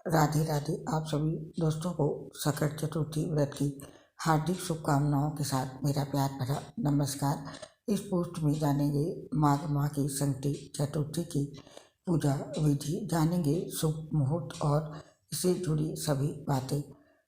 राधे राधे। आप सभी दोस्तों को संकट चतुर्थी व्रत की हार्दिक शुभकामनाओं के साथ मेरा प्यार भरा नमस्कार। इस पोस्ट में जानेंगे माघ माह की संकटी चतुर्थी की पूजा विधि, जानेंगे शुभ मुहूर्त और इससे जुड़ी सभी बातें।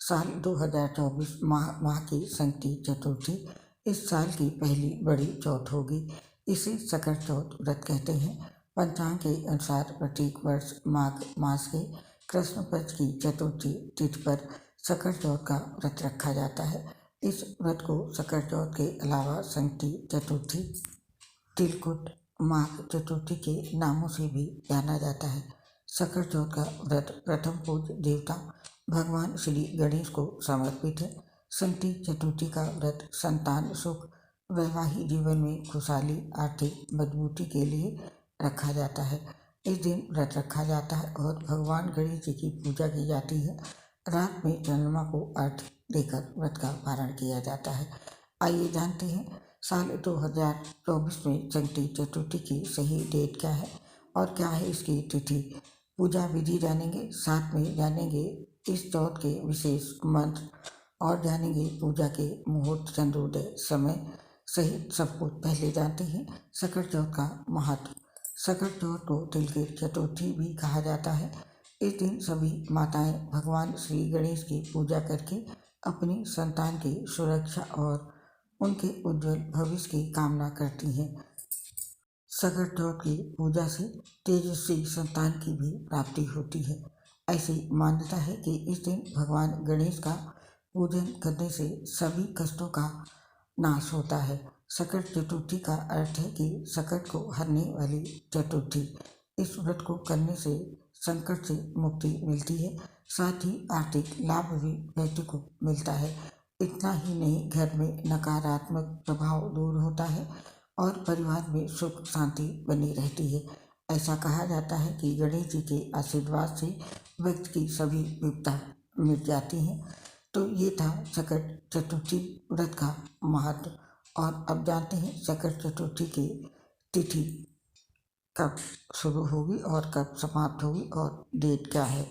साल 2024 माह की संकटी चतुर्थी इस साल की पहली बड़ी चौथ होगी। इसे संकट चौथ व्रत कहते हैं। पंचांग के अनुसार प्रत्येक वर्ष माघ मास के कृष्ण पक्ष की चतुर्थी तिथि पर संकट चौथ का व्रत रखा जाता है। इस व्रत को संकट चौथ के अलावा संकटी चतुर्थी, तिलकुट, माघ चतुर्थी के नामों से भी जाना जाता है। संकट चौथ का व्रत प्रथम पूज्य देवता भगवान श्री गणेश को समर्पित है। संकटी चतुर्थी का व्रत संतान सुख, वैवाहिक जीवन में खुशहाली, आर्थिक मजबूती के लिए रखा जाता है। इस दिन व्रत रखा जाता है और भगवान गणेश जी की पूजा की जाती है। रात में चंद्रमा को अर्घ्य देकर व्रत का पारण किया जाता है। आइए जानते हैं साल 2024 में संकटी चतुर्थी की सही डेट क्या है और क्या है इसकी तिथि। पूजा विधि जानेंगे, साथ में जानेंगे इस चौथ के विशेष मंत्र और जानेंगे पूजा के मुहूर्त, चंद्रोदय समय सहित सब कुछ। पहले जानते हैं संकट चौथ का महत्व। संकट चौथ को तिलकुट चतुर्थी भी कहा जाता है। इस दिन सभी माताएं भगवान श्री गणेश की पूजा करके अपनी संतान की सुरक्षा और उनके उज्जवल भविष्य की कामना करती हैं। संकट चौथ की पूजा से तेजस्वी संतान की भी प्राप्ति होती है। ऐसी मान्यता है कि इस दिन भगवान गणेश का पूजन करने से सभी कष्टों का नाश होता है। संकट चतुर्थी का अर्थ है कि संकट को हरने वाली चतुर्थी। इस व्रत को करने से संकट से मुक्ति मिलती है, साथ ही आर्थिक लाभ भी व्यक्ति को मिलता है। इतना ही नहीं, घर में नकारात्मक प्रभाव दूर होता है और परिवार में सुख शांति बनी रहती है। ऐसा कहा जाता है कि गणेश जी के आशीर्वाद से व्यक्ति की सभी विपदा मिट जाती हैं। तो ये था संकट चतुर्थी व्रत का महत्व। और अब जानते हैं संकट चतुर्थी की तिथि कब शुरू होगी और कब समाप्त होगी और डेट क्या है।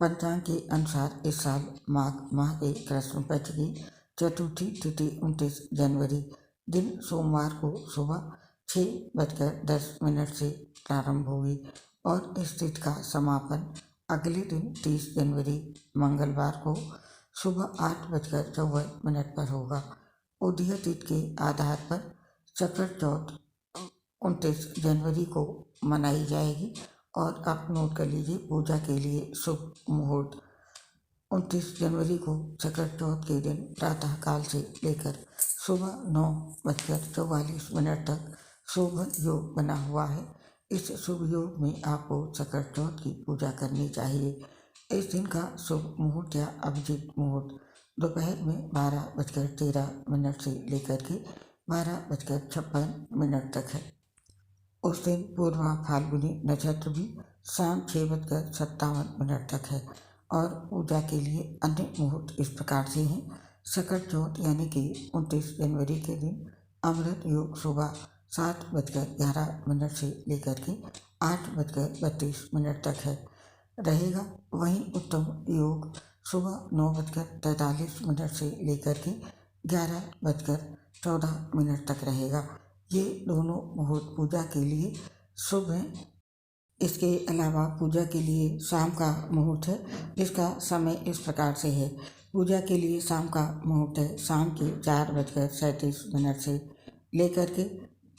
पंचांग के अनुसार इस साल माघ माह के कृष्ण पक्ष की चतुर्थी तिथि 29 जनवरी दिन सोमवार को सुबह 6:10 से प्रारंभ होगी और इस तिथि का समापन अगले दिन 30 जनवरी मंगलवार को सुबह 8:54 पर होगा। उदय तिथि के आधार पर संकट चौथ 29 जनवरी को मनाई जाएगी। और आप नोट कर लीजिए पूजा के लिए शुभ मुहूर्त 29 जनवरी को संकट चौथ के दिन प्रातः काल से लेकर सुबह 9:44 तक शुभ योग बना हुआ है। इस शुभ योग में आपको संकट चौथ की पूजा करनी चाहिए। इस दिन का शुभ मुहूर्त या अभिजीत मुहूर्त दोपहर में 12:13 से लेकर के 12:56 तक है। उस दिन पूर्वा फाल्गुनी नक्षत्र भी शाम 6:57 तक है। और पूजा के लिए अन्य मुहूर्त इस प्रकार से हैं। संकट चौथ यानी कि 29 जनवरी के दिन अमृत योग सुबह 7:11 से लेकर के 8:32 तक है रहेगा। वहीं उत्तम योग सुबह 9:43 से लेकर के 11:14 तक रहेगा। ये दोनों मुहूर्त पूजा के लिए शुभ हैं। इसके अलावा पूजा के लिए शाम का मुहूर्त है, जिसका समय इस प्रकार से है। पूजा के लिए शाम का मुहूर्त है शाम के 4:37 से लेकर के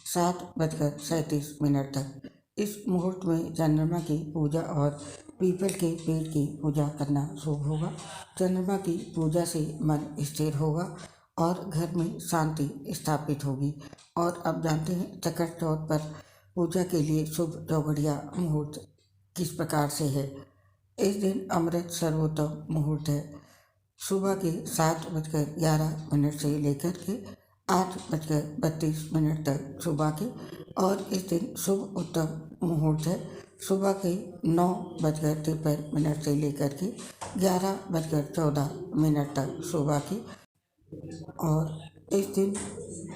7:37 तक। इस मुहूर्त में चंद्रमा की पूजा और पीपल के पेड़ की पूजा करना शुभ होगा। चंद्रमा की पूजा से मन स्थिर होगा और घर में शांति स्थापित होगी। और अब जानते हैं संकट चौथ पर पूजा के लिए शुभ चौघड़िया मुहूर्त किस प्रकार से है। इस दिन अमृत सर्वोत्तम मुहूर्त है सुबह के 7:11 से लेकर के 8:32 तक सुबह के। और इस दिन शुभ उत्तम मुहूर्त है सुबह के 9:53 से लेकर के 11:14 तक सुबह के। और इस दिन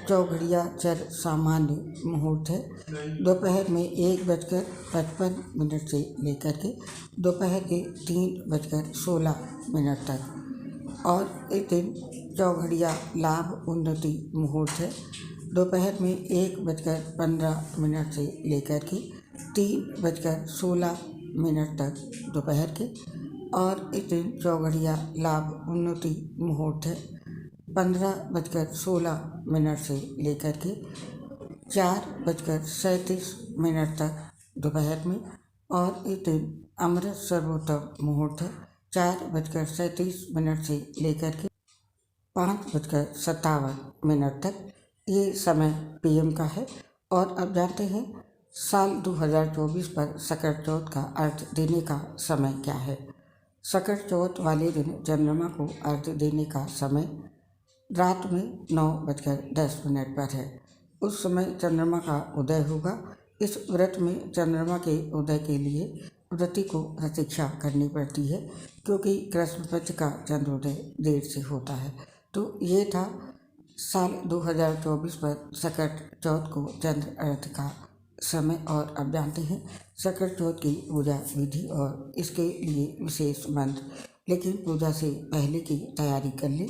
चौघड़िया चर सामान्य मुहूर्त है। दोपहर में 1:55 से लेकर के दोपहर के 3:16 तक। और इस दिन चौघड़िया लाभ उन्नति मुहूर्त है। दोपहर में 1:15 से लेकर के 3:16 तक दोपहर के। और इस दिन चौघड़िया लाभ उन्नति मुहूर्त है। 15:16 से लेकर के 4:37 तक दोपहर में। और इस दिन अमृत सर्वोत्तम मुहूर्त है। 4:37 से लेकर के 5:57 तक ये समय PM का है। और अब जानते हैं साल 2024 पर सकट चौथ का अर्घ देने का समय क्या है। सकट चौथ वाले दिन चंद्रमा को अर्घ देने का समय रात में 9:10 पर है। उस समय चंद्रमा का उदय होगा। इस व्रत में चंद्रमा के उदय के लिए व्रती को प्रतीक्षा करनी पड़ती है, क्योंकि कृष्ण पक्ष का चंद्रोदय देर से होता है। तो ये था साल 2024 पर सकट चौथ को चंद्र अर्थ का समय। और अब जानते हैं सकट चौथ की पूजा विधि और इसके लिए विशेष मंत्र। लेकिन पूजा से पहले की तैयारी कर लें।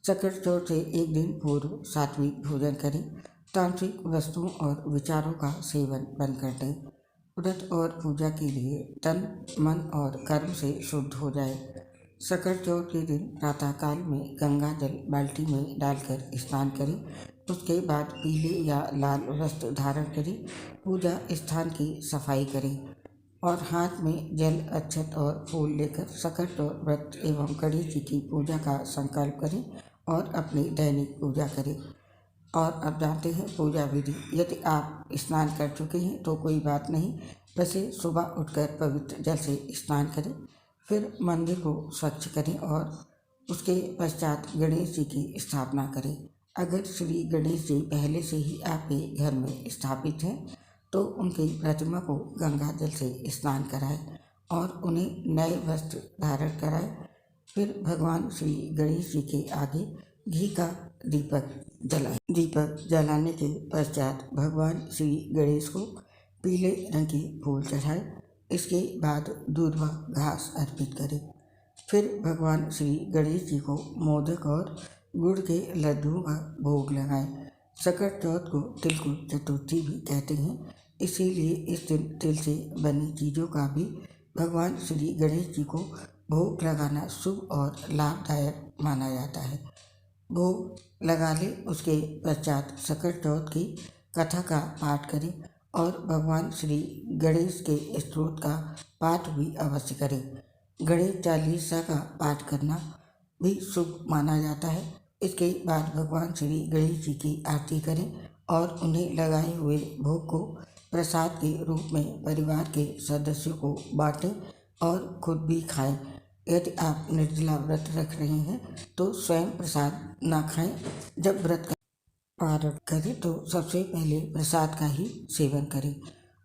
सकट चौथ से एक दिन पूर्व सात्विक भोजन करें। तांत्रिक वस्तुओं और विचारों का सेवन बंद कर दें। व्रत और पूजा के लिए तन, मन और कर्म से शुद्ध हो जाए। सकट चौथ के दिन प्रातःकाल में गंगा जल बाल्टी में डालकर स्नान करें। उसके बाद पीले या लाल वस्त्र धारण करें। पूजा स्थान की सफाई करें और हाथ में जल, अक्षत और फूल लेकर सकट और व्रत एवं गणेश जी की पूजा का संकल्प करें और अपनी दैनिक पूजा करें। और अब जानते हैं पूजा विधि। यदि आप स्नान कर चुके हैं तो कोई बात नहीं, वैसे सुबह उठकर पवित्र जल से स्नान करें। फिर मंदिर को स्वच्छ करें और उसके पश्चात गणेश जी की स्थापना करें। अगर श्री गणेश जी पहले से ही आपके घर में स्थापित हैं तो उनकी प्रतिमा को गंगा जल से स्नान कराएं और उन्हें नए वस्त्र धारण कराएं। फिर भगवान श्री गणेश जी के आगे घी का दीपक जलाएं। दीपक जलाने के पश्चात भगवान श्री गणेश को पीले रंग के फूल चढ़ाएं। इसके बाद दूध व घास अर्पित करें। फिर भगवान श्री गणेश जी को मोदक और गुड़ के लड्डुओं का भोग लगाएं। सकट चौथ को तिलकुट चतुर्थी भी कहते हैं, इसीलिए इस दिन तिल से बनी चीज़ों का भी भगवान श्री गणेश जी को भोग लगाना शुभ और लाभदायक माना जाता है। भोग लगा ले, उसके पश्चात सकट चौथ की कथा का पाठ करें और भगवान श्री गणेश के स्तोत्र का पाठ भी अवश्य करें। गणेश चालीसा का पाठ करना भी शुभ माना जाता है। इसके बाद भगवान श्री गणेश जी की आरती करें और उन्हें लगाए हुए भोग को प्रसाद के रूप में परिवार के सदस्यों को बांटें और खुद भी खाएं। यदि आप निर्जला व्रत रख रहे हैं तो स्वयं प्रसाद ना खाएं। जब व्रत का पारण करें तो सबसे पहले प्रसाद का ही सेवन करें।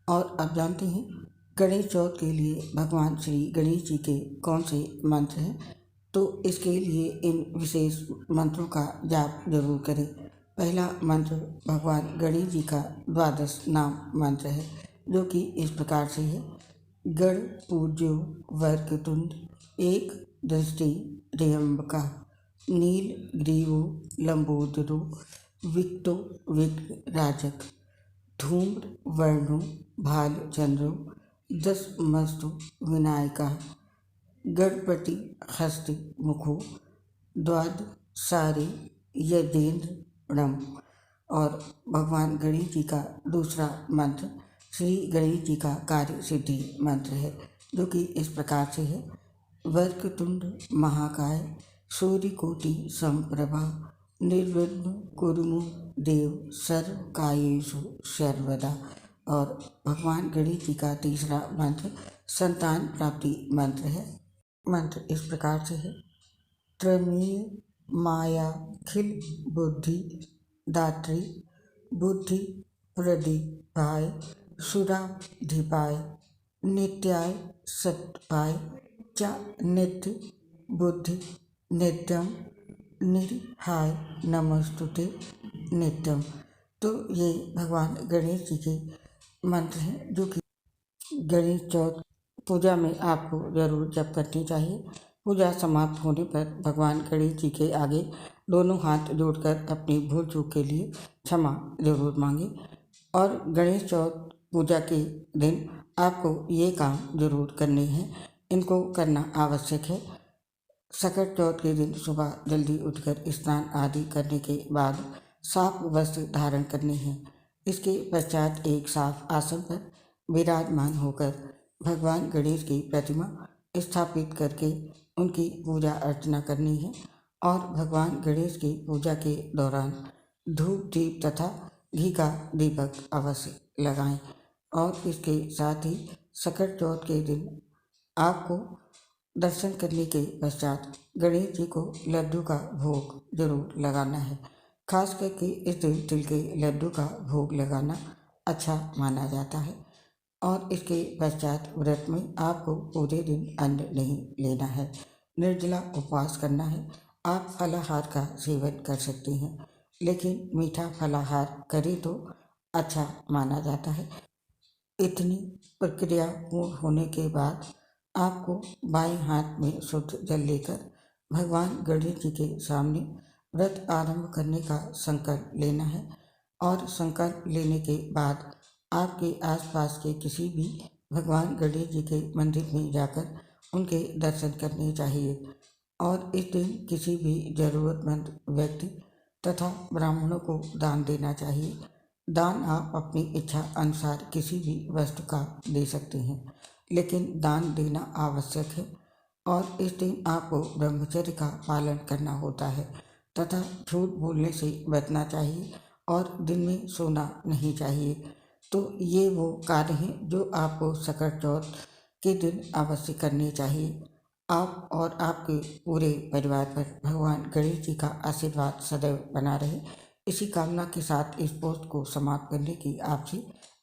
और अब जानते हैं गणेश चौथ के लिए भगवान श्री गणेश जी के कौन से मंत्र हैं। तो इसके लिए इन विशेष मंत्रों का जाप जरूर करें। पहला मंत्र भगवान गणेश जी का 12 नाम मंत्र है, जो कि इस प्रकार से है। गण पूज्यो वक्रतुंड एक दृष्टि त्र्यंबका नीलग्रीवो लंबोदरो विक्तो विघ्नराजक धूम्र वर्णो भालचंद्रो दशमस्तु विनायका गणपति हस्ति मुखो द्वादशारी यदेन्द्रम। और भगवान गणेश जी का दूसरा मंत्र श्री गणेश जी का कार्य सिद्धि मंत्र है, जो कि इस प्रकार से है। वक्रतुंड महाकाय सूर्यकोटि समप्रभा निर्विघ्नं कुरु मे देव सर्वकार्येषु सर्वदा। और भगवान गणेश जी का तीसरा मंत्र संतान प्राप्ति मंत्र है। मंत्र इस प्रकार से है। त्रमीय माया खिल बुद्धि दात्री बुद्धि प्रदीपाय सुराधिपाय नित्याय सत्पाय च नित्य बुद्धि नित्यम निरिहाय नमस्तुते नित्यम। तो ये भगवान गणेश जी के मंत्र हैं जो कि गणेश चौथ पूजा में आपको ज़रूर जप करनी चाहिए। पूजा समाप्त होने पर भगवान गणेश जी के आगे दोनों हाथ जोड़कर अपनी भूल चूक के लिए क्षमा जरूर मांगे। और गणेश चौथ पूजा के दिन आपको ये काम जरूर करने हैं, इनको करना आवश्यक है। सकट चौथ के दिन सुबह जल्दी उठकर स्नान आदि करने के बाद साफ वस्त्र धारण करने हैं। इसके पश्चात एक साफ आसन पर विराजमान होकर भगवान गणेश की प्रतिमा स्थापित करके उनकी पूजा अर्चना करनी है। और भगवान गणेश की पूजा के दौरान धूप दीप तथा घी का दीपक अवश्य लगाएं। और इसके साथ ही सकट चौथ के दिन आपको दर्शन करने के पश्चात गणेश जी को लड्डू का भोग जरूर लगाना है। खास करके इस दिन तिल के लड्डू का भोग लगाना अच्छा माना जाता है। और इसके पश्चात व्रत में आपको पूरे दिन अन्न नहीं लेना है, निर्जला उपवास करना है। आप फलाहार का सेवन कर सकते हैं, लेकिन मीठा फलाहार करें तो अच्छा माना जाता है। इतनी प्रक्रिया पूर्ण होने के बाद आपको बाएं हाथ में शुद्ध जल लेकर भगवान गणेश जी के सामने व्रत आरंभ करने का संकल्प लेना है। और संकल्प लेने के बाद आपके आसपास के किसी भी भगवान गणेश जी के मंदिर में जाकर उनके दर्शन करने चाहिए। और इस दिन किसी भी ज़रूरतमंद व्यक्ति तथा ब्राह्मणों को दान देना चाहिए। दान आप अपनी इच्छा अनुसार किसी भी वस्तु का दे सकते हैं, लेकिन दान देना आवश्यक है। और इस दिन आपको ब्रह्मचर्य का पालन करना होता है तथा झूठ बोलने से बचना चाहिए और दिन में सोना नहीं चाहिए। तो ये वो कार्य हैं जो आपको सकट चौथ के दिन अवश्य करने चाहिए। आप और आपके पूरे परिवार पर भगवान गणेश जी का आशीर्वाद सदैव बना रहे, इसी कामना के साथ इस पोस्ट को समाप्त करने की आपसे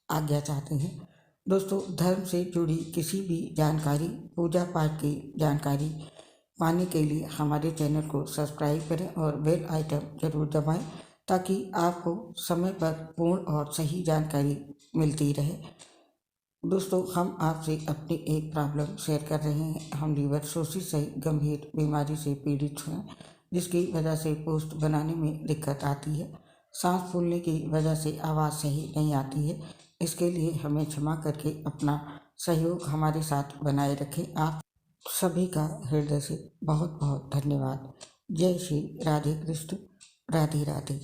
आज्ञा चाहते हैं। दोस्तों, धर्म से जुड़ी किसी भी जानकारी, पूजा पाठ की जानकारी पाने के लिए हमारे चैनल को सब्सक्राइब करें और बेल आइकन जरूर दबाएं, ताकि आपको समय पर पूर्ण और सही जानकारी मिलती रहे। दोस्तों, हम आपसे अपनी एक प्रॉब्लम शेयर कर रहे हैं। हम लीवर सोसिस से गंभीर बीमारी से पीड़ित हैं, जिसकी वजह से पोस्ट बनाने में दिक्कत आती है। सांस फूलने की वजह से आवाज़ सही नहीं आती है। इसके लिए हमें क्षमा करके अपना सहयोग हमारे साथ बनाए रखें। आप सभी का हृदय से बहुत बहुत धन्यवाद। जय श्री राधे कृष्ण, राधे राधे।